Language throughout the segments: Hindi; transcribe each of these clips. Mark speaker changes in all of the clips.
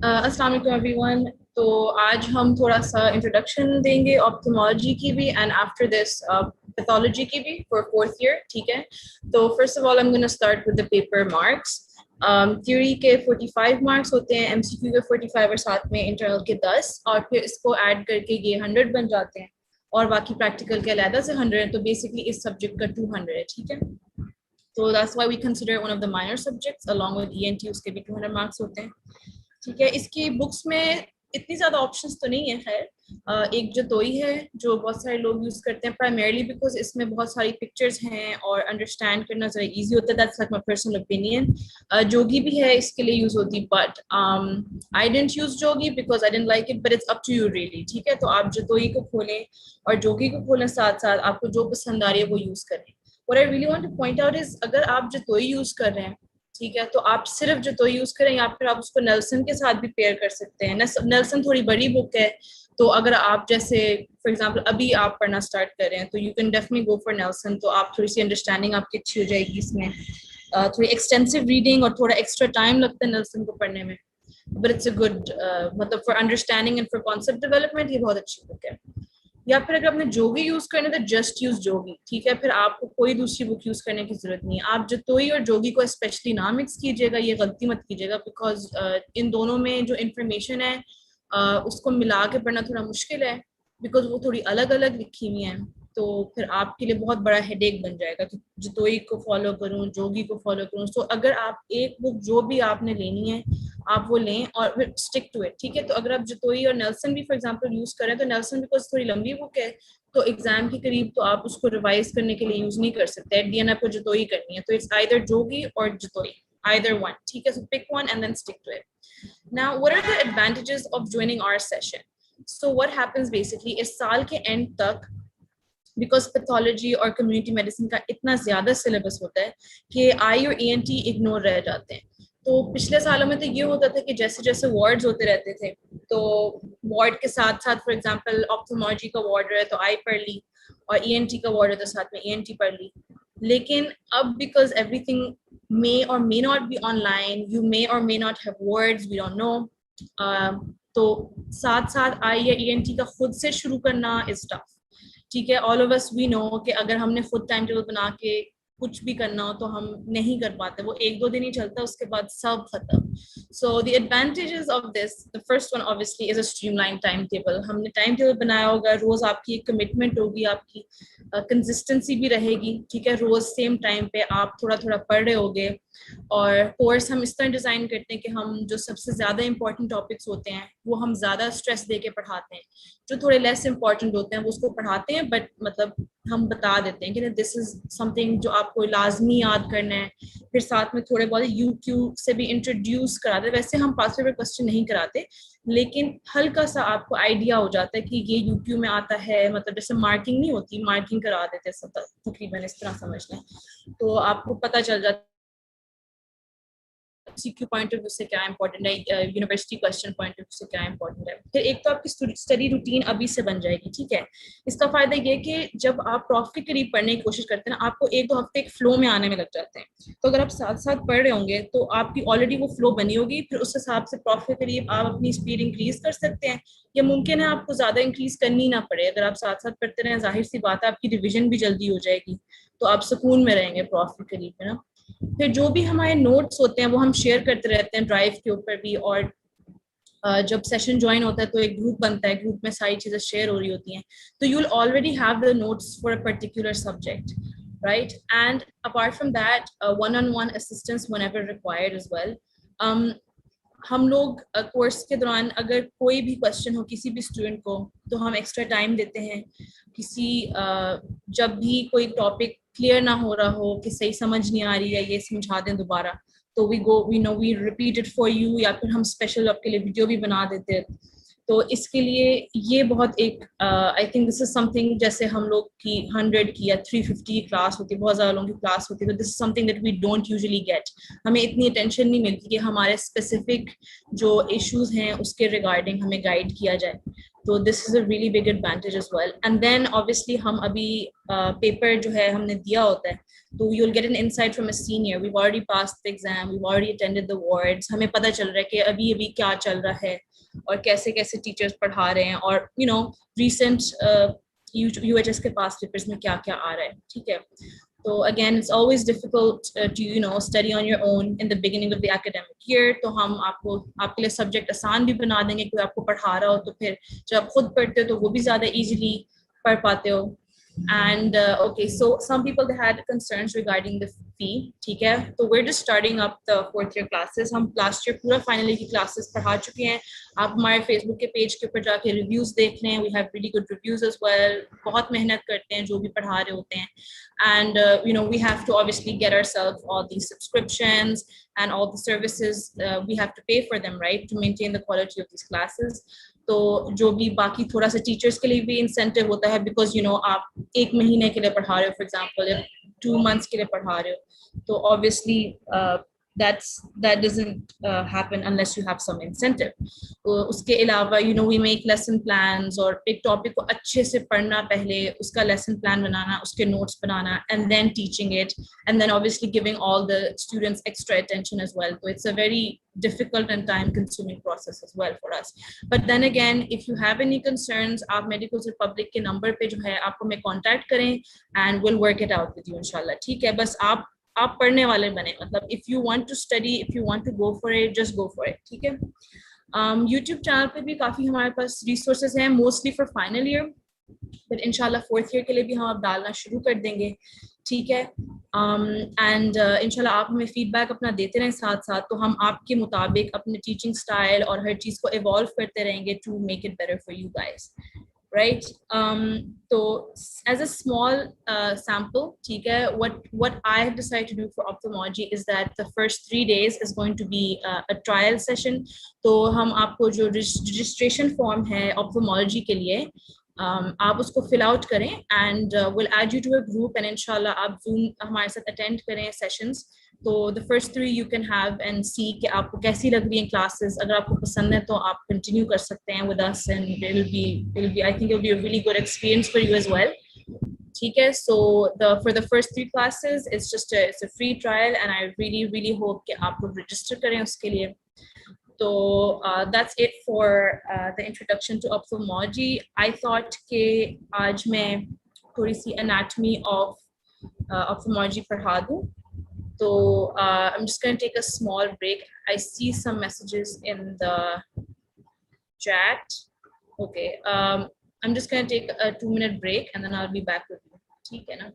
Speaker 1: अस्सलाम वालेकुम एवरीवन। तो आज हम थोड़ा सा इंट्रोडक्शन देंगे ऑप्थेमोलॉजी की भी एंड आफ्टर दिस पैथोलॉजी की भी फॉर फोर्थ ईयर, ठीक है। तो first of all I am gonna start with the paper marks. Theory के 45 मार्क्स होते हैं, एमसीक्यू के 45 और साथ में इंटरनल के 10, और फिर इसको ऐड करके ये 100 बन जाते हैं और बाकी प्रैक्टिकल के अलग से 100 है। तो बेसिकली इस सब्जेक्ट का 200 है, ठीक है। तो that's why we consider one of the minor subjects along with ENT, उसके भी 200 मार्क्स होते हैं, ठीक है। इसकी बुक्स में इतनी ज़्यादा ऑप्शंस तो नहीं है, खैर। एक जतोई है जो बहुत सारे लोग यूज़ करते हैं प्राइमरली बिकॉज इसमें बहुत सारी पिक्चर्स हैं और अंडरस्टैंड करना ज़रा इजी होता है। That's like my personal opinion. जोगी भी है, इसके लिए यूज़ होती, बट आई डेंट यूज़ जोगी because I don't like it, but it's up to you really, ठीक है। तो आप जतोई को खोलें और जोगी को खोलें, साथ साथ आपको जो पसंद आ रही है वो यूज़ करें। What I really want two point out is, अगर आप जतोई यूज़ कर रहे हैं, ठीक है, तो आप सिर्फ जतोई यूज करें या फिर आप उसको नेल्सन के साथ भी पेयर कर सकते हैं। नेल्सन थोड़ी बड़ी बुक है, तो अगर आप जैसे फॉर एग्जांपल अभी आप पढ़ना स्टार्ट कर रहे हैं तो you can definitely go for Nelson. तो आप थोड़ी सी अंडरस्टैंडिंग आपकी अच्छी हो जाएगी इसमें। थोड़ी एक्सटेंसिव रीडिंग और थोड़ा एक्स्ट्रा टाइम लगता है नेल्सन को पढ़ने में, बट इट्स अ गुड मतलब for understanding and for concept development ये बहुत अच्छी बुक है। या फिर अगर आपने जोगी यूज करना है तो जस्ट यूज जोगी, ठीक है। फिर आपको कोई दूसरी बुक यूज करने की जरूरत नहीं है। आप जतोई और जोगी को स्पेशली ना मिक्स कीजिएगा, ये गलती मत कीजिएगा, बिकॉज इन दोनों में जो इंफॉर्मेशन है उसको मिला के पढ़ना थोड़ा मुश्किल है, बिकॉज वो थोड़ी अलग अलग लिखी हुई हैं। तो फिर आपके लिए बहुत बड़ा हेडेक बन जाएगा कि जतोई को फॉलो करूं, जोगी को फॉलो करूं। तो अगर आप एक बुक जो भी आपने लेनी है आप वो लें और फिर स्टिक टू इट, ठीक है। तो अगर आप जतोई और नेल्सन भी फॉर एग्जांपल यूज करें, तो नेल्सन बिकॉज थोड़ी लंबी बुक है तो एग्जाम के करीब तो आप उसको रिवाइज करने के लिए यूज नहीं कर सकते। एट दी एंड आपको जतोई करनी है, तो इट्स आइदर जोगी और जतोई, either one, ठीक है। So pick one and then stick to it. Now, what are the advantages of joining our session? So what happens basically इस साल के end तक बिकॉज पैथोलॉजी और कम्युनिटी मेडिसिन का इतना ज्यादा सिलेबस होता है कि आई और ENT इग्नोर रह जाते हैं। तो पिछले सालों में तो ये होता था कि जैसे जैसे वार्ड्स होते रहते थे, तो वार्ड के साथ साथ फॉर एग्जांपल ऑप्थेमोलॉजी का वार्ड है तो आई पढ़ ली, और ENT का वार्ड है तो साथ में ENT पढ़ ली। लेकिन अब because everything may or may not be online, you may or may not have words, we don't know, तो साथ साथ आई या ENT का खुद से शुरू करना इज टफ, ठीक है। All of us we know कि अगर हमने खुद टाइम टेबल बना के कुछ भी करना हो तो हम नहीं कर पाते, वो एक दो दिन ही चलता है, उसके बाद सब खत्म। So the advantages of this, the first one obviously is a streamline time table. हमने टाइम टेबल बनाया होगा, रोज आपकी एक कमिटमेंट होगी, आपकी कंसिस्टेंसी भी रहेगी, ठीक है। रोज सेम टाइम पे आप थोड़ा थोड़ा पढ़ रहे होगे, और कोर्स हम इस तरह डिजाइन करते हैं कि हम जो सबसे ज्यादा इंपॉर्टेंट टॉपिक्स होते हैं वो हम ज्यादा स्ट्रेस दे के पढ़ाते हैं, जो थोड़े लेस इंपॉर्टेंट होते हैं वो उसको पढ़ाते हैं, बट मतलब हम बता देते हैं कि दिस इज समथिंग जो आपको लाजमी याद करना है। फिर साथ में थोड़े बहुत UQ से भी इंट्रोड्यूस कराते हैं। वैसे हम पास पेपर क्वेश्चन नहीं कराते, लेकिन हल्का सा आपको आइडिया हो जाता है कि ये UQ में आता है, मतलब जैसे मार्किंग नहीं होती, मार्किंग करा देते हैं सब, तकरीबन इस तरह समझ लें। तो आपको पता चल जाता है CQ पॉइंट ऑफ व्यू से क्या इंपॉर्टेंट है, university question point of view से क्या इंपॉर्टेंट है। फिर एक तो आपकी स्टडी रूटीन अभी से बन जाएगी, ठीक है। इसका फायदा ये कि जब आप प्रॉफ के करीब पढ़ने की कोशिश करते हैं ना, आपको एक दो हफ्ते एक फ्लो में आने में लग जाते हैं। तो अगर आप साथ साथ पढ़ रहे होंगे तो आपकी ऑलरेडी वो फ्लो बनी होगी, फिर उस हिसाब से प्रॉफ के करीब आप अपनी स्पीड इंक्रीज कर सकते हैं, या मुमकिन है आपको ज्यादा इंक्रीज करनी ना पड़े। अगर आप साथ साथ पढ़ते रहें, जाहिर सी बात है आपकी रिविजन भी जल्दी हो जाएगी, तो आप सुकून में रहेंगे प्रॉफ के करीब, है ना। फिर जो भी हमारे नोट्स होते हैं वो हम शेयर करते रहते हैं ड्राइव के ऊपर भी, और जब सेशन ज्वाइन होता है तो एक ग्रुप बनता है, ग्रुप में सारी चीजें शेयर हो रही होती हैं, तो you will already have the notes for a particular subject, right? And apart from that, one-on-one assistance whenever required as well. um, हम लोग कोर्स के दौरान अगर कोई भी क्वेश्चन हो किसी भी स्टूडेंट को, तो हम एक्स्ट्रा टाइम देते हैं। किसी जब भी कोई टॉपिक क्लियर ना हो रहा हो कि सही समझ नहीं आ रही है, ये समझा दें दोबारा, तो we repeat it for you, या फिर हम स्पेशल आपके लिए वीडियो भी बना देते हैं। तो इसके लिए ये बहुत एक आई थिंक दिस इज समथिंग, जैसे हम लोग की 100 की या 350 की क्लास होती है, बहुत ज़्यादा लोगों की क्लास होती है, तो this is something that we don't usually get. हमें इतनी अटेंशन नहीं मिलती कि हमारे स्पेसिफिक जो इश्यूज हैं उसके रिगार्डिंग हमें गाइड किया जाए। तो this is a really big advantage as well. And then obviously हम अभी पेपर जो है हमने दिया होता है, तो you will get an insight from a senior, we already passed the exam, we already attended the wards, हमें पता चल रहा है कि अभी अभी क्या चल रहा है और कैसे कैसे टीचर्स पढ़ा रहे हैं, और रिसेंट यूएचएस के पास पेपर्स में क्या क्या आ रहा है, ठीक है। तो again, it's always difficult to study on your own in the beginning of the academic year. तो हम आपके लिए सब्जेक्ट आसान भी बना देंगे, कोई आपको पढ़ा रहा हो तो फिर जब आप खुद पढ़ते हो तो वो भी ज़्यादा easily पढ़ पाते हो। And okay, so some people they had concerns regarding the fee, ठीक है। तो we're just starting up the 4th year classes. हम last year पूरा final year की classes पढ़ा चुके हैं। आप हमारे Facebook के पेज के ऊपर जाके reviews देख लें, we have really good reviews as well. बहुत मेहनत करते हैं जो भी पढ़ा रहे होते हैं। And we have to obviously get ourselves all these subscriptions and all the services, we have to pay for them, right, to maintain the quality of these classes. तो जो भी बाकी थोड़ा सा टीचर्स के लिए भी इंसेंटिव होता है, बिकॉज आप 1 महीने के लिए पढ़ा रहे हो फॉर एग्जांपल, या 2 months के लिए पढ़ा रहे हो, तो obviously that doesn't happen unless you have some incentive. उसके अलावा we make lesson plans, और एक टॉपिक को अच्छे से पढ़ना, पहले उसका lesson plan बनाना, उसके notes banana, and then teaching it, and then obviously giving all the students extra attention as well. So it's a very difficult and time consuming process as well for us. But then again, if you have any concerns, आप MedicozRepublic के number पे जो है आप हमें contact करें, and we'll work it out with you इंशाल्लाह, ठीक है। बस आप पढ़ने वाले बने, मतलब if you want to study, if you want to go for it, just go for it, ठीक है। यूट्यूब चैनल पे भी काफ़ी हमारे पास रिसोर्सेज हैं, mostly for final year, but इंशाल्लाह 4th ईयर के लिए भी हम अब डालना शुरू कर देंगे, ठीक है। एंड इंशाल्लाह आप हमें फीडबैक अपना देते रहें साथ साथ, तो हम आपके मुताबिक अपने टीचिंग स्टाइल और हर चीज़ को इवॉल्व करते रहेंगे to make it better for you guys, right? So as a small sample, ठीक है, what I have decided to do for ophthalmology is that the first 3 days is going to be a trial session. तो हम आपको जो registration form है ophthalmology के लिए, आप उसको fill out करें, and we'll add you to a group, and इंशाल्लाह आप Zoom हमारे साथ attend करें sessions. तो the first 3 you can have and see कि आपको कैसी लग रही हैं classes. अगर आपको पसंद है तो आप continue कर सकते हैं with us, and it'll be I think it'll be a really good experience for you as well. ठीक है, so for the first 3 classes it's a free trial, and I really hope कि आप लोग register करें उसके लिए। तो that's it for the introduction to ophthalmology. I thought कि आज मैं थोड़ी सी anatomy of ophthalmology पढ़ा दूँ। So I'm just going to take a small break. I see some messages in the chat. Okay, I'm just going to take a 2-minute break, and then I'll be back with you. ठीक है ना?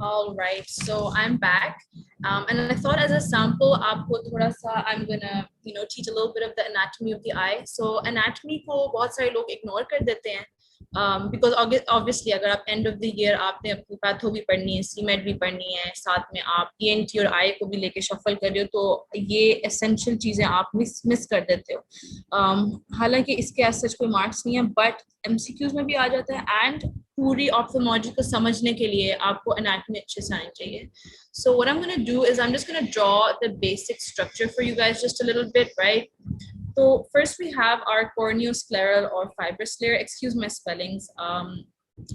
Speaker 1: All right, so I'm back, and I thought as a sample, आपको थोड़ा सा I'm gonna teach a little bit of the anatomy of the eye. So anatomy को बहुत सारे लोग ignore कर देते हैं, because obviously अगर आप end of the year आपने अपनी पैथो भी पढ़नी है, CMED भी पढ़नी है, साथ में आप ENT और eye को भी लेके shuffle कर रहे हो, तो ये essential चीजें आप miss कर देते हो. हालांकि इसके as such कोई marks नहीं है, but MCQs में भी आ जाता है, and पूरी ऑप्थेल्मोलॉजी को समझने के लिए आपको एनाटॉमी अच्छे से आनी चाहिए. So what I'm going to do is I'm just going to draw the basic structure for you guys just a little bit, right? So first we have our corneoscleral or fibrous layer. Excuse my spellings.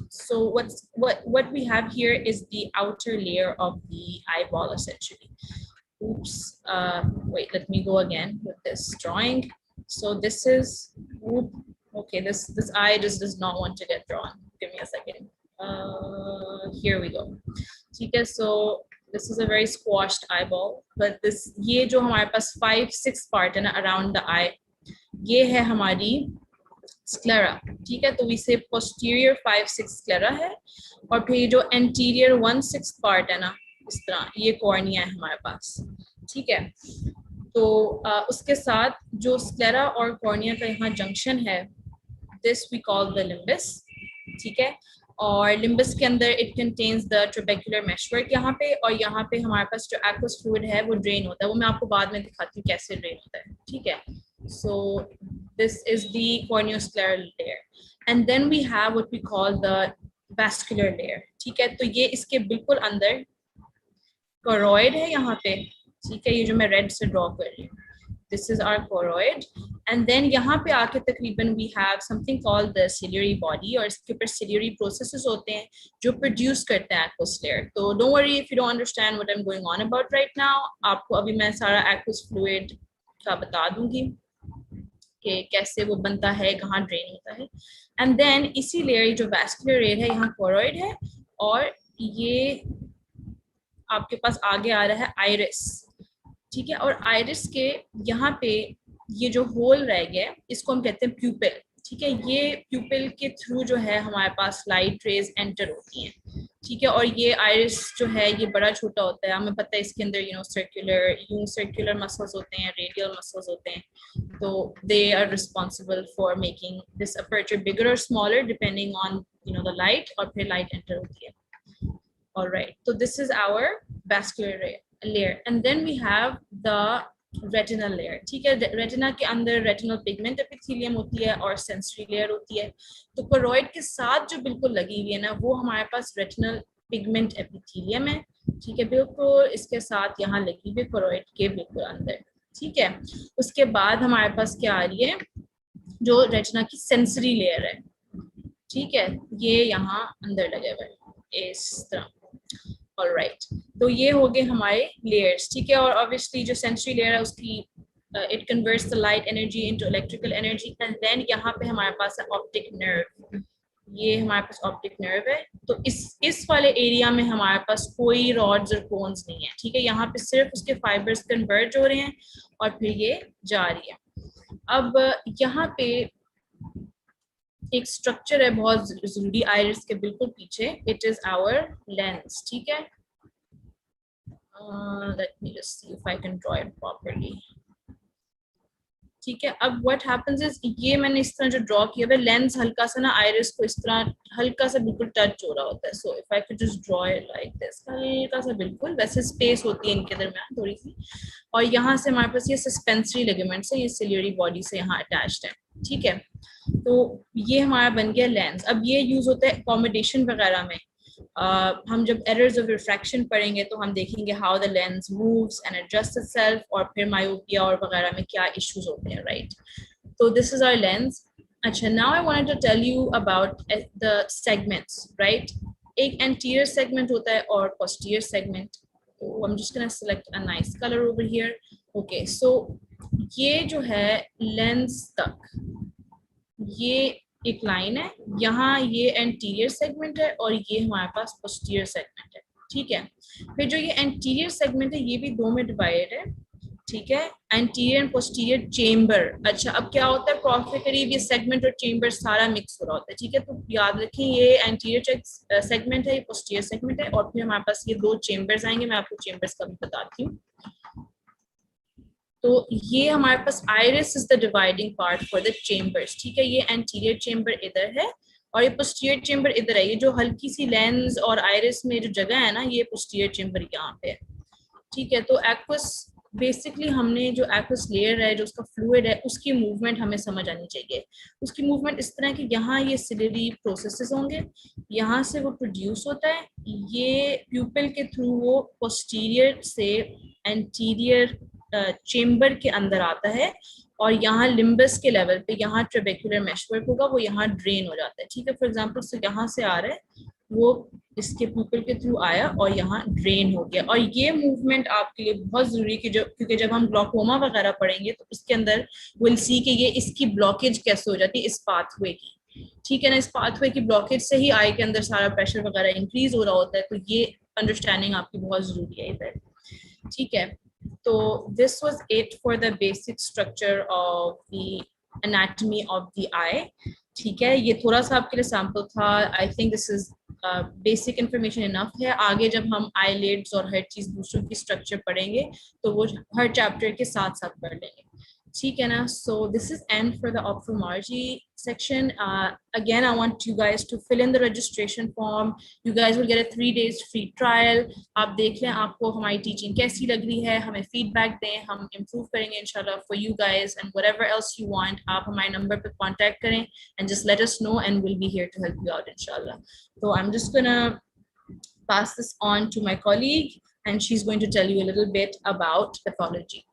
Speaker 1: So what we have here is the outer layer of the eyeball essentially. Oops. Wait, let me go again with this drawing. So this is, okay, this eye just does not want to get drawn. Give me a second. Here we go. Okay, so this is a very squashed eyeball, but this ये जो हमारे पास 5-6 part है ना around the eye, ये है हमारी sclera. ठीक है, तो इसे posterior 5-6 sclera है, और फिर जो anterior 1/6 part है ना, इस तरह ये cornea है हमारे पास. ठीक है, तो उसके साथ जो sclera और cornea का यहाँ junction है, this we call the limbus. ठीक है, और लिम्बस के अंदर इट कंटेन्स द ट्रेबेकुलर मेशवर्क यहाँ पे, और यहाँ पे हमारे पास जो एक्वस फ्लूइड है वो ड्रेन होता है, वो मैं आपको बाद में दिखाती हूँ कैसे ड्रेन होता है. ठीक है, so this is the corneoscleral layer, and then we have what we call the vascular layer. ठीक है, तो ये इसके बिल्कुल अंदर choroid है यहाँ पे. ठीक है, ये जो मैं रेड से ड्रॉ कर रही हूँ, this is our choroid, and then यहाँ पे आके तकरीबन we have something called the ciliary body, और इसके ऊपर ciliary processes होते हैं जो produce करते हैं aqueous layer. तो don't worry if you don't understand what I'm going on about right now. आपको अभी मैं सारा aqueous fluid का बता दूंगी कि कैसे वो बनता है, कहाँ ड्रेन होता है. एंड देन इसी लेयर जो vascular layer है, यहाँ choroid है, और ये आपके पास आगे आ रहा है iris. ठीक है, और आइरिस के यहाँ पे ये जो होल रह गया, इसको हम कहते हैं प्यूपिल. ठीक है, ये प्यूपिल के थ्रू जो है हमारे पास लाइट रेज एंटर होती हैं. ठीक है, और ये आइरिस जो है ये बड़ा छोटा होता है, हमें पता है इसके अंदर सर्कुलर मसल्स होते हैं, रेडियल मसल्स होते हैं, तो they are responsible for making this aperture bigger और smaller depending on the light, और फिर लाइट एंटर होती है. ऑलराइट, तो this is our vascular layer, and then we have the retinal layer. ठीक है, रेटिना के अंदर retinal pigment epithelium होती है और sensory layer होती है. तो choroid के साथ जो बिल्कुल लगी हुई है ना, वो हमारे पास retinal pigment epithelium है. ठीक है, बिल्कुल इसके साथ यहाँ लगी हुई choroid के बिल्कुल अंदर. ठीक है, उसके बाद हमारे पास क्या आ रही है, जो रेटिना की sensory layer है. ठीक है, ये यहाँ अंदर लगे हुए इस तरह. ऑलराइट, तो ये हो गए हमारे लेयर्स. ठीक है, और ऑब्वियसली जो सेंसरी लेयर है उसकी it converts the light energy into electrical energy, and then यहाँ पे हमारे पास है ऑप्टिक नर्व. ये हमारे पास ऑप्टिक नर्व है. तो इस वाले एरिया में हमारे पास कोई रॉड्स और कोन्स नहीं है. ठीक है, यहाँ पे सिर्फ उसके फाइबर्स कन्वर्ज हो रहे हैं और फिर ये जा रही है. अब यहाँ पे एक स्ट्रक्चर है बहुत जरूरी आइरिस के बिल्कुल पीछे, इट इज आवर लेंस. ठीक है, let me just see if I can draw it properly. ठीक है, अब what happens is ये मैंने इस तरह जो ड्रॉ किया है, लेंस हल्का सा ना आइरिस को इस तरह हल्का सा बिल्कुल टच हो रहा होता है. So if I could just draw it like this, हल्का सा बिल्कुल, वैसे स्पेस होती है इनके दरमियान थोड़ी सी, और यहाँ से हमारे पास ये सस्पेंसरी लिगामेंट्स है, ये सिलियरी बॉडी से यहाँ अटैच्ड है. ठीक है, तो ये हमारा बन गया लेंस. अब ये यूज होता है अकोमोडेशन वगैरह में. हम जब एरर्स ऑफ रिफ्रैक्शन पढ़ेंगे तो हम देखेंगे how the lens moves and adjust itself, और फिर मायोपिया और वगैरह में क्या इश्यूज होते हैं. राइट, तो दिस इज आवर लेंस. अच्छा, now I wanted to tell you about the segments. Right, एक एंटीरियर सेगमेंट होता है और पोस्टीरियर सेगमेंट. तो I am just gonna select a nice colour over here. Okay, so ये जो है लेंस तक ये एक लाइन है, यहाँ ये एंटीरियर सेगमेंट है और ये हमारे पास पोस्टीरियर सेगमेंट है. ठीक है, फिर जो ये एंटीरियर सेगमेंट है ये भी दो में डिवाइडेड है. ठीक है, एंटीरियर एंड पोस्टीरियर चेम्बर। अच्छा, अब क्या होता है, प्रॉफ के करीब ये सेगमेंट और चेम्बर सारा मिक्स हो रहा होता है, ठीक है। तो याद रखें ये एंटीरियर सेगमेंट है, ये पोस्टीरियर सेगमेंट है, और फिर हमारे पास ये दो चेम्बर्स आएंगे, मैं आपको चेम्बर्स का भी बताती हूँ। तो ये हमारे पास iris is the dividing part for the chambers, ठीक है। ये एंटीरियर चेम्बर इधर है और ये पोस्टीरियर चेम्बर इधर है। ये जो हल्की सी लेंस और आइरिस में जो जगह है ना, ये पोस्टीरियर चेम्बर यहाँ पे है, ठीक है। तो एक्वस बेसिकली हमने जो एक्वस लेयर है, जो उसका फ्लूइड है, उसकी मूवमेंट हमें समझ आनी चाहिए। उसकी मूवमेंट इस तरह की, यहाँ ये सिलरी प्रोसेसेस होंगे, यहाँ से वो प्रोड्यूस होता है, ये प्यूपिल के थ्रू वो पोस्टीरियर से एंटीरियर चेम्बर के अंदर आता है, और यहाँ लिम्बस के लेवल पे यहाँ ट्रेबेकुलर मेशवर्क होगा, वो यहाँ ड्रेन हो जाता है, ठीक है। फॉर एग्जांपल से यहाँ से आ रहा है, वो इसके प्यूपिल के थ्रू आया और यहाँ ड्रेन हो गया। और ये मूवमेंट आपके लिए बहुत जरूरी है, क्योंकि जब हम ग्लॉकोमा वगैरह पढ़ेंगे तो उसके अंदर विल सी कि ये इसकी ब्लॉकेज कैसे हो जाती है इस पाथवे की, ठीक है ना। इस पाथवे की ब्लॉकेज से ही आई के अंदर सारा प्रेशर वगैरह इंक्रीज हो रहा होता है। तो ये अंडरस्टैंडिंग आपकी बहुत जरूरी है इधर, ठीक है। तो this was it for the basic structure of the anatomy of the eye, ठीक है। ये थोड़ा सा आपके लिए सैंपल था। I think this is basic information enough है। आगे जब हम आईलिड्स और हर चीज दूसरों की स्ट्रक्चर पढ़ेंगे तो वो हर चैप्टर के साथ साथ पढ़ लेंगे, ठीक है ना। So this is end for the ophthalmology section. Again, I want you guys to fill in the registration form. You guys will get a 3 days free trial. आप देख लें आपको हमारी टीचिंग कैसी लग रही है, हमें फीडबैक दें, हम इम्प्रूव करेंगे इंशाल्लाह for you guys, and whatever else you want, आप हमारे नंबर पे कांटेक्ट करें and just let us know and we'll be here to help you out inshallah. So I'm just gonna pass this on to my colleague and she's going to tell you a little bit about pathology.